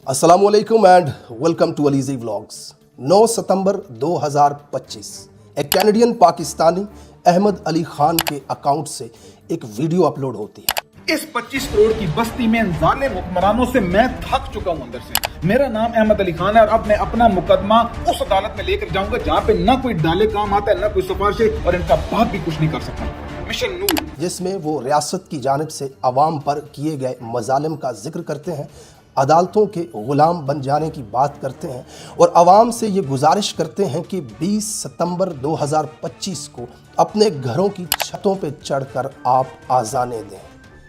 अस्सलामुअलैकुम and welcome to अलीज़ी vlogs. 9 सितंबर 2025 एक Canadian Pakistani Ahmad Ali Khan के अकाउंट से एक वीडियो अपलोड होती है। इस 25 करोड़ की बस्ती में जालिम हुक्मरानों से मैं थक चुका हूं अंदर से। मेरा नाम अहमद अली खान है और अब मैं अपना मुकदमा उस अदालत में लेकर जाऊंगा जहां पे ना कोई डाले काम आता है, ना कोई सिफारिश है और इनका बाप भी कुछ नहीं कर सकता। मिशन नूर, जिसमें वो रियासत की जानिब से अवाम पर किए गए मजालिम का जिक्र करते हैं, अदालतों के गुलाम बन जाने की बात करते हैं और आवाम से ये गुजारिश करते हैं कि 20 सितंबर 2025 को अपने घरों की छतों पर चढ़कर आप आज़ानें दें,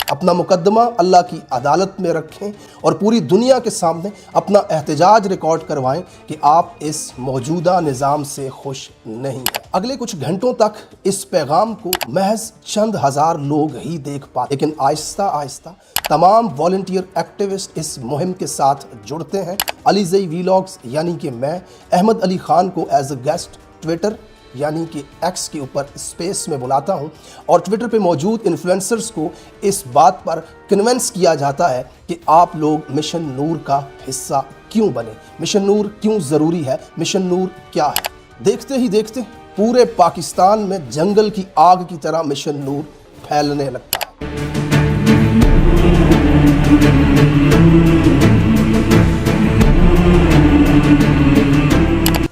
अपना मुकदमा अल्लाह की अदालत में रखें और पूरी दुनिया के सामने अपना एहतजाज रिकॉर्ड करवाएं कि आप इस मौजूदा निज़ाम से खुश नहीं हैं। अगले कुछ घंटों तक इस पैगाम को महज चंद हज़ार लोग ही देख पाते, लेकिन आहिस्ता आहिस्ता तमाम वॉलंटियर एक्टिविस्ट इस मुहिम के साथ जुड़ते हैं। अलीज़ी व्लॉग्स यानी कि मैं अहमद अली खान को एज अ गेस्ट ट्विटर यानी कि एक्स के ऊपर स्पेस में बुलाता हूं और ट्विटर पे मौजूद इन्फ्लुएंसर्स को इस बात पर कन्विंस किया जाता है कि आप लोग मिशन नूर का हिस्सा क्यों बने, मिशन नूर क्यों ज़रूरी है, मिशन नूर क्या है। देखते ही देखते पूरे पाकिस्तान में जंगल की आग की तरह मिशन नूर फैलने लगता है।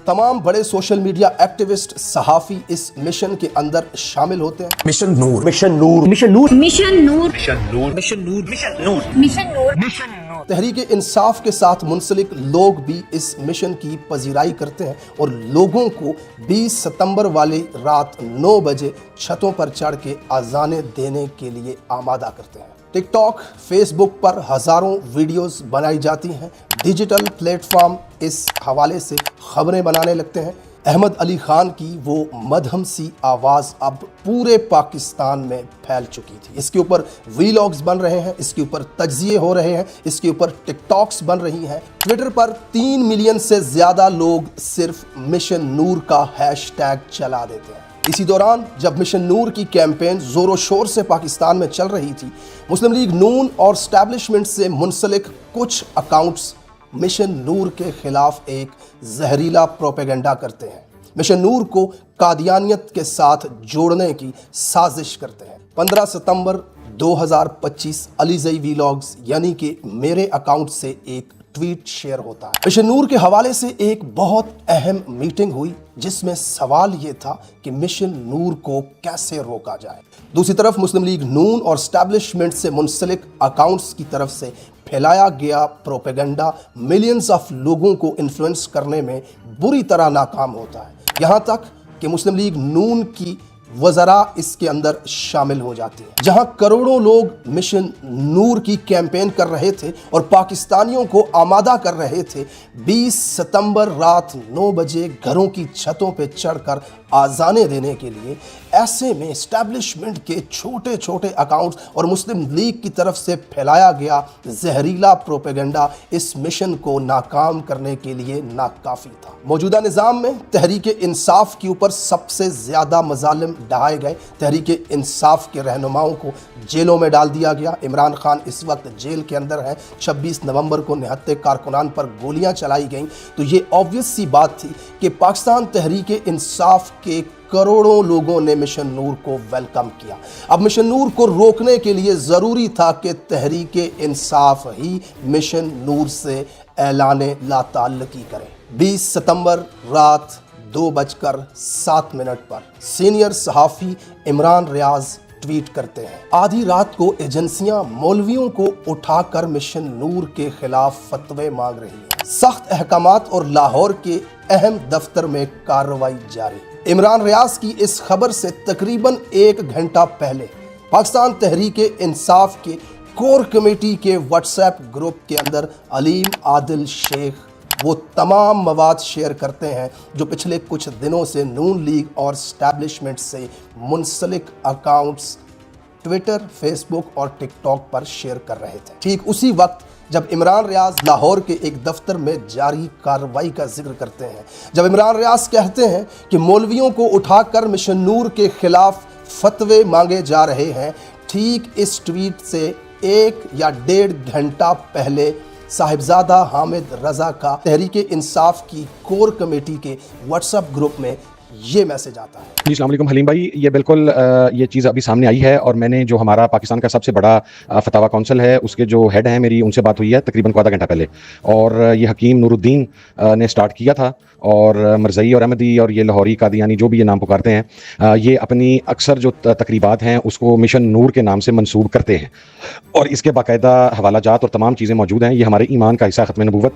तमाम बड़े सोशल मीडिया एक्टिविस्ट सहाफ़ी इस मिशन के अंदर शामिल होते हैं। मिशन नूर, मिशन नूर, मिशन नूर, मिशन नूर, मिशन नूर, मिशन नूर, मिशन नूर, मिशन नूर, मिशन नूर। तहरीक इंसाफ के साथ मुंसलिक लोग भी इस मिशन की पजीराई करते हैं और लोगों को 20 सितंबर वाली रात 9 बजे छतों पर चढ़ के अजानें देने के लिए आमादा करते हैं। टिकटॉक, फेसबुक पर हज़ारों वीडियोस बनाई जाती हैं। डिजिटल प्लेटफॉर्म इस हवाले से खबरें बनाने लगते हैं। अहमद अली खान की वो मध्यम सी आवाज़ अब पूरे पाकिस्तान में फैल चुकी थी। इसके ऊपर व्लॉग्स बन रहे हैं, इसके ऊपर तज्जिए हो रहे हैं, इसके ऊपर टिकटॉक्स बन रही हैं। ट्विटर पर 3 मिलियन से ज़्यादा लोग सिर्फ मिशन नूर का हैशटैग चला देते हैं। इसी दौरान जब मिशन नूर की कैंपेन ज़ोरों शोर से पाकिस्तान में चल रही थी, मुस्लिम लीग नून और स्टैब्लिशमेंट से मुंसलिक कुछ अकाउंट्स मिशन नूर के खिलाफ एक जहरीला प्रोपेगेंडा करते हैं, मिशन नूर को कादियानियत के साथ जोड़ने की साजिश करते हैं। 15 सितंबर 2025 अलीज़ी व्लॉग्स यानी कि मेरे अकाउंट से एक ट्वीट शेयर होता है। मिशन नूर के हवाले से एक बहुत अहम मीटिंग हुई जिसमें सवाल ये था कि मिशन नूर को कैसे रोका जाए। दूसरी तरफ मुस्लिम लीग नून और स्टैब्लिशमेंट से मुंसलिक अकाउंट्स की तरफ से फैलाया गया प्रोपेगेंडा मिलियंस ऑफ लोगों को इन्फ्लुएंस करने में बुरी तरह नाकाम होता है, यहाँ तक कि मुस्लिम लीग नून की वज़रा इसके अंदर शामिल हो जाती है। जहां करोड़ों लोग मिशन नूर की कैंपेन कर रहे थे और पाकिस्तानियों को आमादा कर रहे थे 20 सितंबर रात 9 बजे घरों की छतों पे चढ़कर आज़ानें देने के लिए, ऐसे में एस्टैब्लिशमेंट के छोटे छोटे अकाउंट्स और मुस्लिम लीग की तरफ से फैलाया गया जहरीला प्रोपेगेंडा इस मिशन को नाकाम करने के लिए नाकाफ़ी था। मौजूदा निज़ाम में तहरीक इंसाफ के ऊपर सबसे ज़्यादा मजालिम ढहाए गए। तहरीक इंसाफ के रहनुमाओं को जेलों में डाल दिया गया। इमरान खान इस वक्त जेल के अंदर है। 26 नवंबर को निहत्ते कारकुनान पर गोलियां चलाई गईं। तो ये ऑब्वियस सी बात थी कि पाकिस्तान तहरीक इंसाफ के करोड़ों लोगों ने मिशन नूर को वेलकम किया। अब मिशन नूर को रोकने के लिए ज़रूरी था कि तहरीक इंसाफ ही मिशन नूर से ऐलाने लाताल्लुकी करे। 20 सितंबर रात 2:07 पर सीनियर सहाफ़ी इमरान रियाज ट्वीट करते हैं, आधी रात को एजेंसियां मौलवियों को उठाकर मिशन नूर के खिलाफ फतवे मांग रही हैं। सख्त अहकामात और लाहौर के अहम दफ्तर में कार्रवाई जारी। इमरान रियाज की इस खबर से तकरीबन 1 घंटा पहले पाकिस्तान तहरीक इंसाफ के कोर कमेटी के व्हाट्सएप ग्रुप के अंदर अलीम आदिल शेख वो तमाम मवाद शेयर करते हैं जो पिछले कुछ दिनों से नून लीग और स्टैब्लिशमेंट से मुंसलिक अकाउंट्स ट्विटर, फेसबुक और टिकटॉक पर शेयर कर रहे थे। ठीक उसी वक्त जब इमरान रियाज लाहौर के एक दफ्तर में जारी कार्रवाई का जिक्र करते हैं, जब इमरान रियाज कहते हैं कि मौलवियों को उठाकर मिशन नूर के खिलाफ फतवे मांगे जा रहे हैं, ठीक इस ट्वीट से 1 या 1.5 घंटा पहले साहिबजादा हामिद रजा का तहरीक इंसाफ की कोर कमेटी के व्हाट्सएप ग्रुप में ये मैसेज आता है। जी अस्सलाम वालेकुम हलीम भाई, ये बिल्कुल ये चीज़ अभी सामने आई है और मैंने जो हमारा पाकिस्तान का सबसे बड़ा फतवा काउंसिल है उसके जो हेड हैं मेरी उनसे बात हुई है तकरीबन को आधा घंटा पहले, और ये हकीम नूरुद्दीन ने स्टार्ट किया था, और मरज़ई और अहमदी और ये लाहौरी कादियानी जो भी ये नाम पुकारते हैं, ये अपनी अक्सर जो तकरीबात हैं उसको मिशन नूर के नाम से मंसूब करते हैं, और इसके बाकायदा हवाला जात और तमाम चीज़ें मौजूद हैं। ये हमारे ईमान का हिस्सा ख़त्म नबूवत,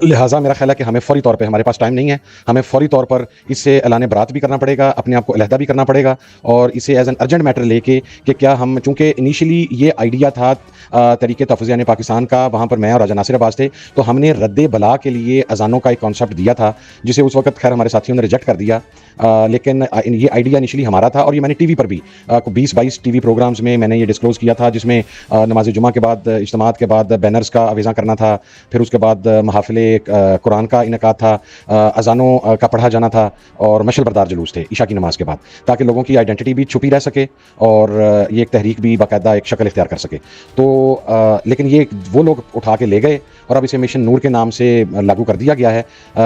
लिहाजा मेरा ख्याल है कि हमें फ़ौरी तौर पर, हमारे पास टाइम नहीं है, हमें फ़ौरी तौर पर इससे ऐलान बरात भी करना पड़ेगा, अपने आप को अलहदा भी करना पड़ेगा, और इसे एज एन अर्जेंट मैटर लेके कि क्या हम, चूँकि इनिशियली ये आइडिया था तरीके तहफ़्फ़ुज़ यानी पाकिस्तान का, वहाँ पर मैं और राजा नासिर अब्बास थे, तो हमने रद्द बला के लिए अजानों का एक कॉन्सेप्ट दिया था जिसे उस वक्त खैर हमारे साथियों ने रिजेक्ट कर दिया, लेकिन ये आइडिया इनिशियली हमारा था, और ये मैंने टीवी पर भी 20-22 टीवी प्रोग्राम्स में मैंने ये डिस्क्लोज़ किया था, जिसमें नमाज जुमा के बाद, इज्तिमात के बाद बैनर्स का आवेज़ा करना था, फिर उसके बाद महफिल कुरान का इनकाद था, अजानों का पढ़ा जाना था, और मशल बरदार जुलूस थे ईशा की नमाज के बाद, ताकि लोगों की आइडेंटिटी भी छुपी रह सके और ये एक तहरीक भी बाकायदा एक शक्ल इख्तियार कर सके। तो लेकिन ये वो लोग उठा के ले गए और अब इसे मिशन नूर के नाम से लागू कर दिया गया है।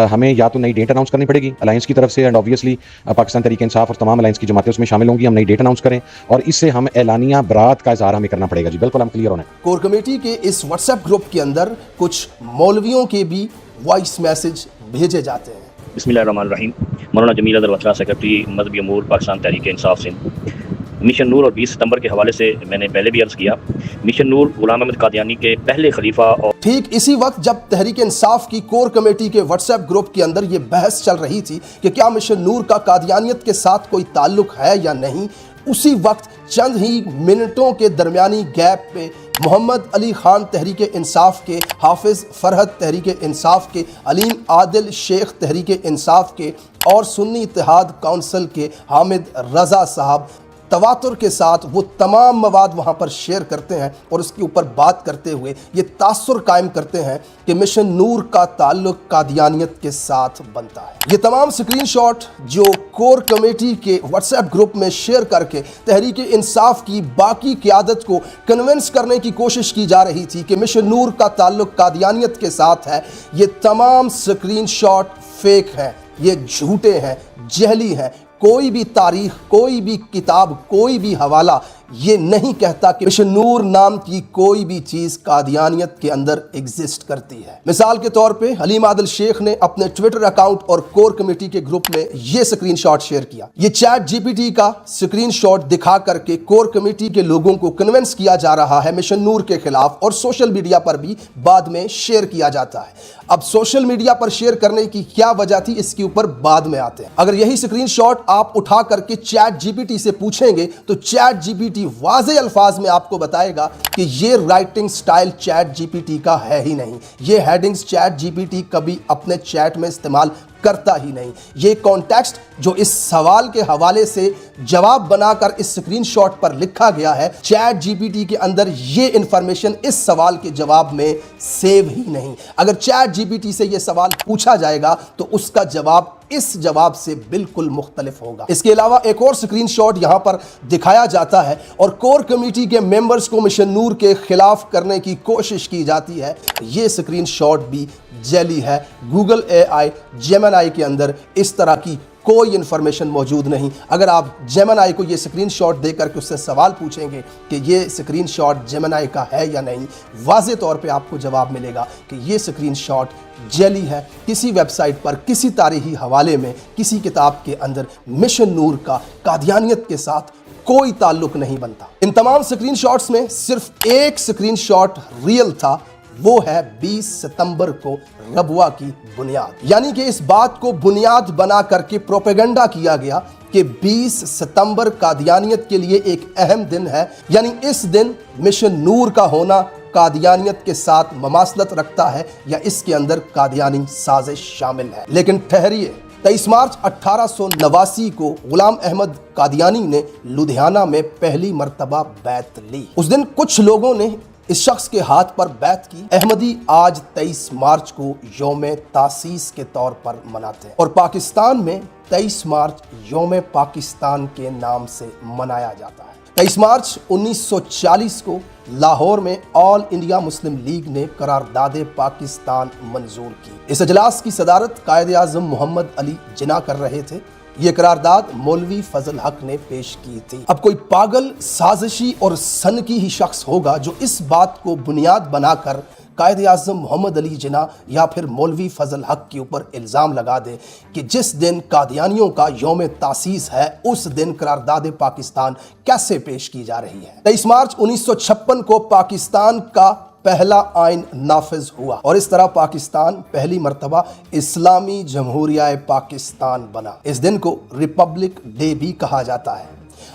हमें या तो नई डेट अनाउंस करनी पड़ेगी अलायंस की तरफ से, एंड ऑब्वियसली पाकिस्तान तहरीक इंसाफ और तमाम अलायंस की जमातें उसमें शामिल होंगी, हम नई डेट अनाउंस करें, और इससे हम एलानिया बरात का इज़हार हमें करना पड़ेगा। जी बिल्कुल, हम क्लियर होने। कोर कमेटी के इस व्हाट्सएप ग्रुप के अंदर कुछ मौलवियों के भी वॉइस मैसेज भेजे जाते हैं। बिस्मिल्लाहिर्रहमानिर्रहीम। मौलाना जमील अदर वतरा, सेक्रेटरी मजहबी अमूर पाकिस्तान तहरीक इंसाफ सिंध। मिशन नूर और 20 सितंबर के हवाले से मैंने पहले भी अर्ज़ किया, मिशन नूर गुलाम अहमद कादियानी के पहले खलीफा, और ठीक इसी वक्त जब तहरीक इंसाफ की कोर कमेटी के व्हाट्सएप ग्रुप के अंदर ये बहस चल रही थी कि क्या मिशन नूर का कादियानियत के साथ कोई ताल्लुक है या नहीं, उसी वक्त चंद ही मिनटों के दरमियानी गैप पे मोहम्मद अली खान तहरीक इंसाफ के, हाफिज़ फरहद तहरीक इंसाफ के, अलीम आदिल शेख तहरीक इंसाफ के और सुन्नी इत्तेहाद काउंसिल के हामिद रज़ा साहब तवातुर के साथ वो तमाम मवाद वहाँ पर शेयर करते हैं और उसके ऊपर बात करते हुए ये तासुर कायम करते हैं कि मिशन नूर का ताल्लुक कादियानियत के साथ बनता है। ये तमाम स्क्रीनशॉट जो कोर कमेटी के व्हाट्सएप ग्रुप में शेयर करके तहरीक इंसाफ की बाकी क़यादत को कन्विंस करने की कोशिश की जा रही थी कि मिशन नूर का ताल्लुक कादियानियत के साथ है, ये तमाम स्क्रीनशॉट फेक हैं, ये झूठे हैं, जहली हैं। कोई भी तारीख, कोई भी किताब, कोई भी हवाला ये नहीं कहता कि मिशन नूर नाम की कोई भी चीज़ कादियानियत के अंदर एग्जिस्ट करती है। मिसाल के तौर पे अलीम आदिल शेख ने अपने ट्विटर अकाउंट और कोर कमेटी के ग्रुप में ये स्क्रीनशॉट शेयर किया। ये चैट जीपीटी का स्क्रीनशॉट दिखा करके कोर कमेटी के लोगों को कन्विंस किया जा रहा है मिशन नूर के खिलाफ, और सोशल मीडिया पर भी बाद में शेयर किया जाता है। अब सोशल मीडिया पर शेयर करने की क्या वजह थी, इसके ऊपर बाद में आते हैं। अगर यही स्क्रीनशॉट आप उठा करके चैट जीपीटी से पूछेंगे तो चैट जीपीटी वाज़े अल्फाज में आपको बताएगा कि ये राइटिंग स्टाइल चैट जीपीटी का है ही नहीं, ये हेडिंग्स चैट जीपीटी कभी अपने चैट में इस्तेमाल करता ही नहीं। ये कॉन्टेक्स्ट जो इस सवाल के हवाले से जवाब बनाकर इस स्क्रीनशॉट पर लिखा गया है, चैट जीपीटी के अंदर ये इंफॉर्मेशन इस सवाल के जवाब में सेव ही नहीं। अगर चैट जीपीटी से ये सवाल पूछा जाएगा तो उसका जवाब इस जवाब से बिल्कुल मुख्तलिफ होगा। इसके अलावा एक और स्क्रीनशॉट यहाँ पर दिखाया जाता है और कोर कमेटी के मेंबर्स को मिशन नूर के खिलाफ करने की कोशिश की जाती है। ये स्क्रीनशॉट भी जैली है। गूगल AI जेमिनी के अंदर इस तरह की कोई इन्फॉर्मेशन मौजूद नहीं। अगर आप जेमिनी को ये स्क्रीनशॉट देकर के उससे सवाल पूछेंगे कि ये स्क्रीनशॉट जेमिनी का है या नहीं, वाज़े तौर पे आपको जवाब मिलेगा कि ये स्क्रीनशॉट जैली है। किसी वेबसाइट पर, किसी तारीखी हवाले में, किसी किताब के अंदर मिशन नूर का कादियानियत के साथ कोई ताल्लुक नहीं बनता। इन तमाम स्क्रीनशॉट्स में सिर्फ एक स्क्रीनशॉट रियल था, वो है 20 सितंबर को रबुआ की बुनियाद, यानी कि इस बात को बुनियाद बना करके प्रोपेगेंडा किया गया कि 20 सितंबर कादियानियत के लिए एक अहम दिन है, यानी इस दिन मिशन नूर का होना कादियानियत के साथ ममासलत रखता है या इसके अंदर कादियानी साजिश शामिल है। लेकिन ठहरिए, 23 मार्च 1889 को गुलाम अहमद कादियानी ने लुधियाना में पहली मर्तबा बैत ली। उस दिन कुछ लोगों ने इस शख्स के हाथ पर बैत की। अहमदी आज 23 मार्च को यौम तासीस के तौर पर मनाते हैं और पाकिस्तान में 23 मार्च यौम पाकिस्तान के नाम से मनाया जाता है। 23 मार्च 1940 को लाहौर में ऑल इंडिया मुस्लिम लीग ने करारदाद पाकिस्तान मंजूर की। इस अजलास की सदारत कायद आज़म मोहम्मद अली जिन्ना कर रहे थे। ये करारदाद मौलवी फजल हक ने पेश की थी। अब कोई पागल, साजिशी और सनकी ही शख्स होगा जो इस बात को बुनियाद बनाकर कायद आज़म मोहम्मद अली जिन्ना या फिर मौलवी फजल हक के ऊपर इल्ज़ाम लगा दे कि जिस दिन कादियानियों का यौम तासीस है उस दिन करारदाद पाकिस्तान कैसे पेश की जा रही है। 23 मार्च 1956 को पाकिस्तान का पहला आइन नाफिज हुआ और इस तरह पाकिस्तान पहली मर्तबा इस्लामी जमहूरिया पाकिस्तान बना। इस दिन को रिपब्लिक डे भी कहा जाता है।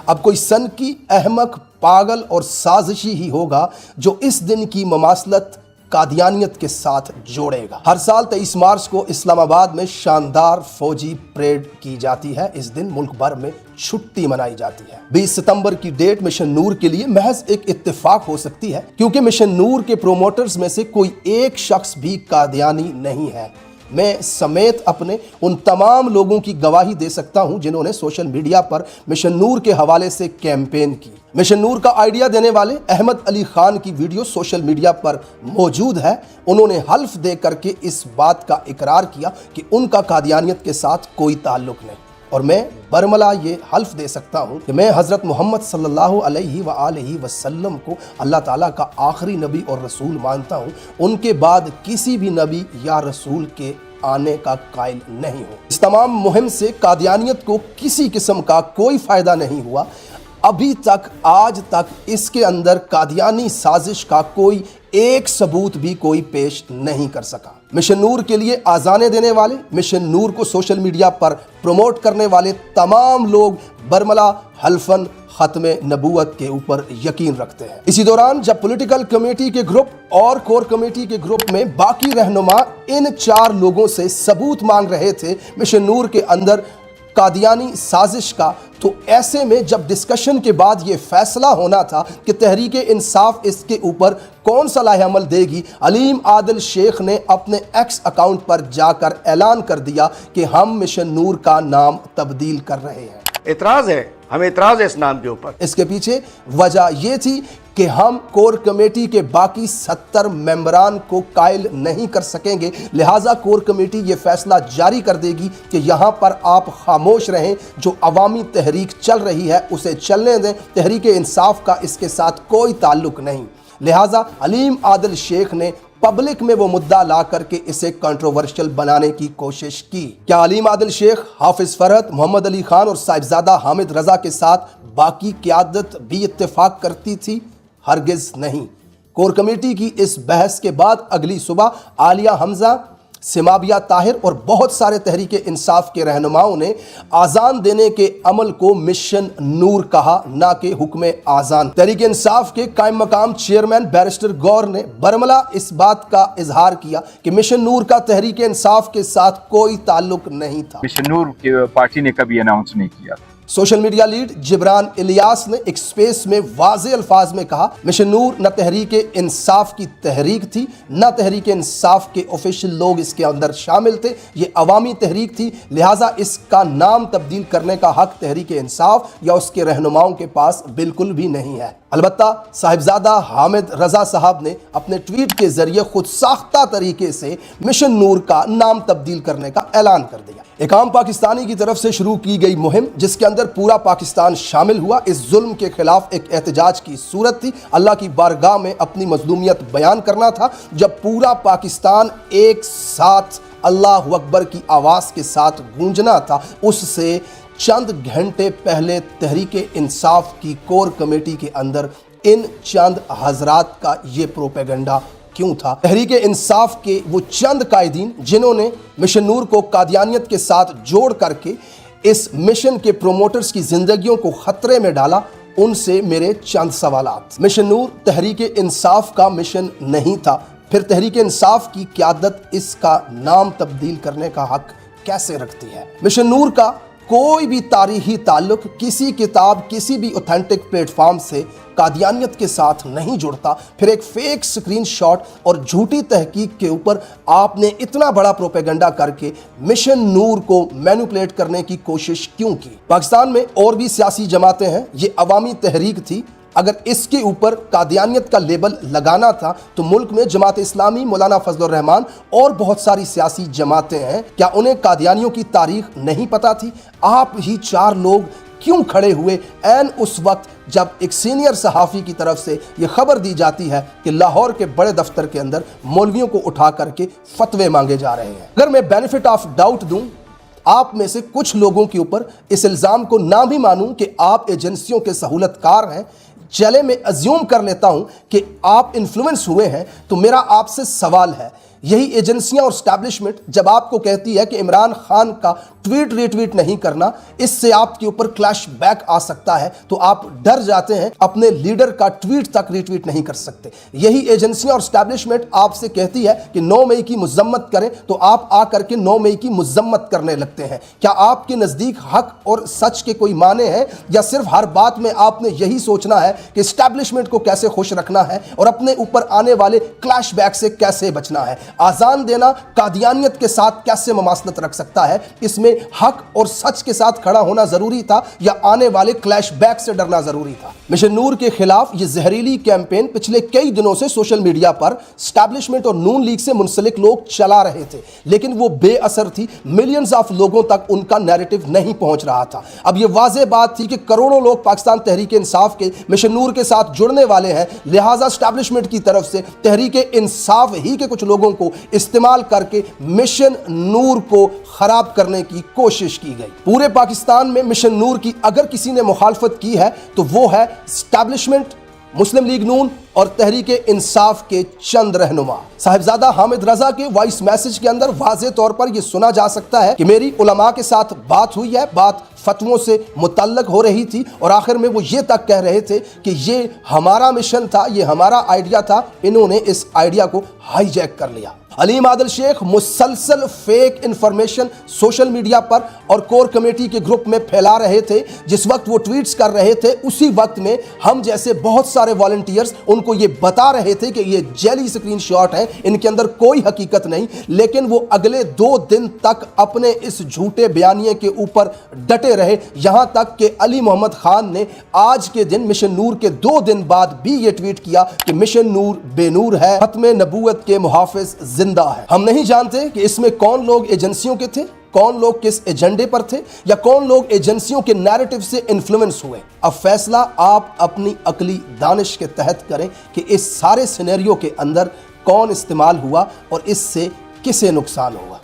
अब कोई सनकी, अहमक, पागल और साजिशी ही होगा जो इस दिन की ममासलत कादियानियत के साथ जोड़ेगा। हर साल 23 मार्च को इस्लामाबाद में शानदार फौजी परेड की जाती है। इस दिन मुल्क भर में छुट्टी मनाई जाती है। 20 सितंबर की डेट मिशन नूर के लिए महज एक इत्तेफाक हो सकती है क्योंकि मिशन नूर के प्रोमोटर्स में से कोई एक शख्स भी कादियानी नहीं है। मैं समेत अपने उन तमाम लोगों की गवाही दे सकता हूं जिन्होंने सोशल मीडिया पर मिशन नूर के हवाले से कैंपेन की। मिशन नूर का आइडिया देने वाले अहमद अली खान की वीडियो सोशल मीडिया पर मौजूद है। उन्होंने हल्फ दे करके इस बात का इकरार किया कि उनका कादियानियत के साथ कोई ताल्लुक नहीं। और मैं बरमला ये हल्फ दे सकता हूँ कि मैं हज़रत मोहम्मद सल्लल्लाहु अलैहि वसल्लम को अल्लाह ताला का आखिरी नबी और रसूल मानता हूँ। उनके बाद किसी भी नबी या रसूल के आने का कायल नहीं हूँ। इस तमाम मुहिम से कादियानियत को किसी किस्म का कोई फ़ायदा नहीं हुआ। अभी तक, आज तक इसके अंदर कादियानी साजिश का कोई एक सबूत भी कोई पेश नहीं कर सका। मिशन नूर के लिए आज़ानें देने वाले, मिशन नूर को सोशल मीडिया पर प्रमोट करने वाले तमाम लोग बरमला हल्फन खत्मे नबूवत के ऊपर यकीन रखते हैं। इसी दौरान जब पॉलिटिकल कमेटी के ग्रुप और कोर कमेटी के ग्रुप में बाकी रहनुमा इन 4 लोगों से सबूत मांग रहे थे मिशन नूर के अंदर कादियानी साजिश का, तो ऐसे में जब डिस्कशन के बाद ये फैसला होना था कि तहरीक इंसाफ इसके ऊपर कौन सा लाहे अमल देगी, अलीम आदिल शेख ने अपने एक्स अकाउंट पर जाकर ऐलान कर दिया कि हम मिशन नूर का नाम तब्दील कर रहे हैं। एतराज है, हमें एतराज है इस नाम के ऊपर। इसके पीछे वजह यह थी कि हम कोर कमेटी के बाकी 70 मेंबरान को कायल नहीं कर सकेंगे, लिहाजा कोर कमेटी ये फैसला जारी कर देगी कि यहाँ पर आप खामोश रहें। जो अवामी तहरीक चल रही है उसे चलने दें, तहरीक इंसाफ का इसके साथ कोई ताल्लुक नहीं। लिहाजा अलीम आदिल शेख ने पब्लिक में वो मुद्दा ला करके इसे कंट्रोवर्शियल बनाने की कोशिश की। क्या अलीम आदिल शेख, हाफिज फरहत, मोहम्मद अली खान और साहिबजादा हामिद रजा के साथ बाकी क़यादत भी इत्तेफाक करती थी? हरगिज नहीं। कोर कमेटी की इस बहस के बाद अगली सुबह आलिया हमजा, सिमाबिया ताहिर और बहुत सारे तहरीक इंसाफ के रहनुमाओं ने आज़ान देने के अमल को मिशन नूर कहा, ना कि हुक्म आज़ान। तहरीक इंसाफ के कायम मकाम चेयरमैन बैरिस्टर गौर ने बरमला इस बात का इजहार किया कि मिशन नूर का तहरीक इंसाफ के साथ कोई ताल्लुक नहीं था। मिशन नूर की पार्टी ने कभी अनाउंस नहीं किया। Social media lead Jibran Ilyas ने एक स्पेस में वाज़े अल्फाज में कहा, मिशन नूर न तहरीक इंसाफ की तहरीक थी, न तहरीक इंसाफ के ऑफिशियल लोग इसके अंदर शामिल थे। ये अवामी तहरीक थी, लिहाजा इसका नाम तब्दील करने का हक तहरीक इंसाफ या उसके रहनुमाओं के पास बिल्कुल भी नहीं है। अलबत्ता साहिबजादा हामिद रजा साहब ने अपने ट्वीट के जरिए खुद साख्ता तरीके से मिशन नूर का नाम तब्दील करने का ऐलान कर दिया। एक आम पाकिस्तानी की तरफ से शुरू की गई मुहिम जिसके अंदर पूरा पाकिस्तान शामिल हुआ, इस जुल्म के खिलाफ एक एहतजाज की सूरत थी। अल्लाह की बारगाह में अपनी मजलूमियत बयान करना था। जब पूरा पाकिस्तान एक साथ अल्लाह अकबर की आवाज़ के साथ गूंजना था, उससे चंद घंटे पहले तहरीक इंसाफ की कोर कमेटी के अंदर इन चंद हजरात का ये प्रोपेगेंडा क्यों था? तहरीक इंसाफ के वो चंद कायदीन जिन्होंने मिशन नूर को कादियानियत के साथ जोड़ करके इस मिशन के प्रोमोटर्स की जिंदगियों को खतरे में डाला, उनसे मेरे चंद सवालात। मिशन नूर तहरीक इंसाफ का मिशन नहीं था, फिर तहरीक इंसाफ की क़यादत इसका नाम तब्दील करने का हक कैसे रखती है? मिशन नूर का कोई भी तारीखी ताल्लुक किसी किताब किसी भी ऑथेंटिक प्लेटफॉर्म से कादियानियत के साथ नहीं जुड़ता, फिर एक फेक स्क्रीनशॉट और झूठी तहकीक के ऊपर आपने इतना बड़ा प्रोपेगेंडा करके मिशन नूर को मैनिपुलेट करने की कोशिश क्यों की? पाकिस्तान में और भी सियासी जमातें हैं, ये अवामी तहरीक थी। अगर इसके ऊपर कादियानियत का लेबल लगाना था तो मुल्क में जमात इस्लामी, मौलाना फजलुर रहमान और बहुत सारी सियासी जमातें हैं, क्या उन्हें कादियानियों की तारीख नहीं पता थी? आप ही 4 लोग क्यों खड़े हुए ऐन उस वक्त जब एक सीनियर सहाफ़ी की तरफ से ये खबर दी जाती है कि लाहौर के बड़े दफ्तर के अंदर मौलवियों को उठा करके फतवे मांगे जा रहे हैं? अगर मैं बेनिफिट ऑफ डाउट दूं आप में से कुछ लोगों के ऊपर इस इल्ज़ाम को ना भी मानूं कि आप एजेंसियों के सहूलतकार हैं, चले मैं अज्यूम कर लेता हूं कि आप इन्फ्लुएंस हुए हैं, तो मेरा आपसे सवाल है, यही एजेंसियां और स्टैब्लिशमेंट जब आपको कहती है कि इमरान खान का ट्वीट रीट्वीट नहीं करना, इससे आपके ऊपर क्लैश बैक आ सकता है, तो आप डर जाते हैं, अपने लीडर का ट्वीट तक रीट्वीट नहीं कर सकते। यही एजेंसियां और स्टैब्लिशमेंट आपसे कहती है कि 9 मई की मजम्मत करें, तो आप आकर के 9 मई की मजम्मत करने लगते हैं। क्या आपके नज़दीक हक और सच के कोई माने हैं, या सिर्फ हर बात में आपने यही सोचना है कि स्टैब्लिशमेंट को कैसे खुश रखना है और अपने ऊपर आने वाले क्लैश बैक से कैसे बचना है? आजान देना कादियानियत के साथ कैसे ममासलत रख सकता है? इसमें हक और सच के साथ खड़ा होना जरूरी था या आने वाले क्लैश बैक से डरना जरूरी था? मिशन नूर के खिलाफ ये जहरीली कैंपेन पिछले कई दिनों से सोशल मीडिया पर स्टैब्लिशमेंट और नून लीग से मुंसलिक लोग चला रहे थे, लेकिन वो बेअसर थी। मिलियंस ऑफ लोगों तक उनका नैरेटिव नहीं पहुंच रहा था। अब ये वाज़ेह बात थी कि करोड़ों लोग पाकिस्तान तहरीक इंसाफ के मिशन नूर के साथ जुड़ने वाले हैं, लिहाजा स्टैब्लिशमेंट की तरफ से तहरीक इंसाफ ही के कुछ लोगों को इस्तेमाल करके मिशन नूर को खराब करने की कोशिश की गई। पूरे पाकिस्तान में मिशन नूर की अगर किसी ने मुखालफत की है तो वो है स्टैब्लिशमेंट, मुस्लिम लीग नून और तहरीक इंसाफ के चंद रहनुमा। साहिबजादा हामिद रजा के वॉइस मैसेज के अंदर वाज़े तौर पर यह सुना जा सकता है कि मेरी उलमा के साथ बात हुई है, बात फतवों से मुतल्लक हो रही थी, और आखिर में वो ये तक कह रहे थे कि ये हमारा मिशन था, ये हमारा आइडिया था, इन्होंने इस आइडिया को हाईजैक कर लिया। अलीम आदिल शेख मुसलसल फेक इंफॉर्मेशन सोशल मीडिया पर और कोर कमेटी के ग्रुप में फैला रहे थे। जिस वक्त वो ट्वीट्स कर रहे थे, उसी वक्त में हम जैसे बहुत सारे वॉलंटियर्स उनको ये बता रहे थे कि ये जेली स्क्रीनशॉट है, इनके अंदर कोई हकीकत नहीं, लेकिन वो अगले 2 दिन तक अपने इस झूठे बयानिए के ऊपर डटे रहे। यहां तक कि अली मोहम्मद खान ने आज के दिन मिशन नूर के 2 दिन बाद भी ये ट्वीट किया कि मिशन नूर बेनूर है, खत्म नबूवत के मुहाफिज जिंदा है। हम नहीं जानते कि इसमें कौन लोग एजेंसियों के थे, कौन लोग किस एजेंडे पर थे, या कौन लोग एजेंसियों के नैरेटिव से इन्फ्लुएंस हुए। अब फैसला आप अपनी अकली दानिश के तहत करें कि इस सारे सिनेरियो के अंदर कौन इस्तेमाल हुआ और इससे किसे नुकसान होगा।